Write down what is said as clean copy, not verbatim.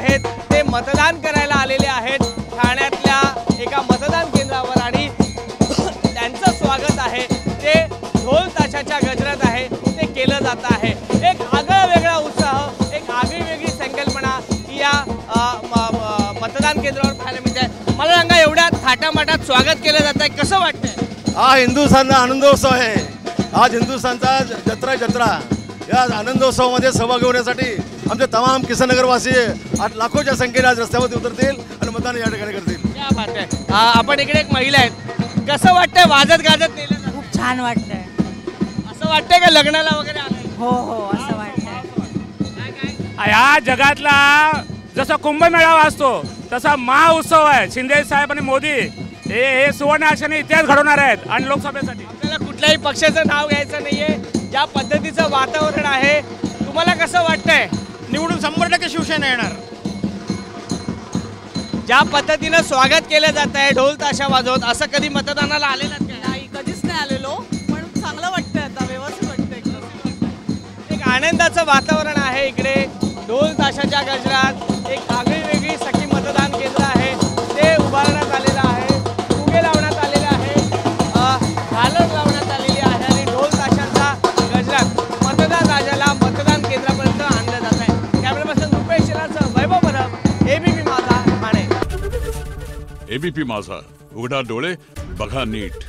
आहेत ते मतदान करायला आलेले आहेत ठाण्यातल्या एका मतदान केंद्रावर आणि त्यांचं स्वागत आहे ते ढोल ताशाच्या गजरात आहे ते केलं जात आहे। एक आगळा वेगळा उत्साह, एक आगळी वेगळी संकल्पना या मतदान केंद्रावर पाहायला मिळते। मला सांगा, एवढ्या थाटामाटात स्वागत केलं जात आहे, कसं वाटतंय? हा हिंदुस्थानचा आनंदोत्सव आहे। आज हिंदुस्थानचा जत्रा या आनंदोत्सवामध्ये सहभागी होण्यासाठी आमचे तमाम किसनगरवासी आज लाखोच्या संख्येने आज रस्त्यावरती उतरतील आणि मतदान या ठिकाणी करतील। क्या बात आहे। आपण इकडे एक महिला आहेत, कसं वाटतंय वाजत गाजत नेलं जातं? खूप छान वाटतंय। असं वाटतंय का लग्नाला वगैरे आलंय? हो हो असं वाटतंय। या जगातला जसा कुंभमेळावा असतो तसा महाउत्सव आहे। शिंदे साहेब आणि मोदी हे सुवर्ण अक्षराने इतिहास घडवणार आहेत आणि लोकसभेसाठी आपल्याला कुठल्याही पक्षाचं नाव घ्यायचं नाहीये, ज्या पद्धतीचं वातावरण आहे तुम्हाला कसं वाटतंय? निवडून 100% शिवसेना येणार। ज्या पद्धतीनं स्वागत केलं जात आहे ढोल ताशा वाजवत, असं कधी मतदानाला आलेलं काय? नाही, कधीच नाही आलेलो, पण चांगलं वाटतंय, आता व्यवस्थित वाटतंय। एक आनंदाचं वातावरण आहे इकडे, ढोल ताशाच्या गजरात एक आगळी वेगळी सखी मतदान केंद्र आहे ते उभारण्यात आलेलं आहे, फुगे लावण्यात आलेले आहे, झालर लावण्यात आलेली आहे आणि ढोल ताशाच्या गजरात मतदान राजाला मतदान केंद्रापर्यंत आणलं जात आहे। कॅमेरापर्सन रुपेश शिलासह वैभव परब, एबीपी माझा ठाणे। एबीपी माझा, उघडा डोळे बघा नीट।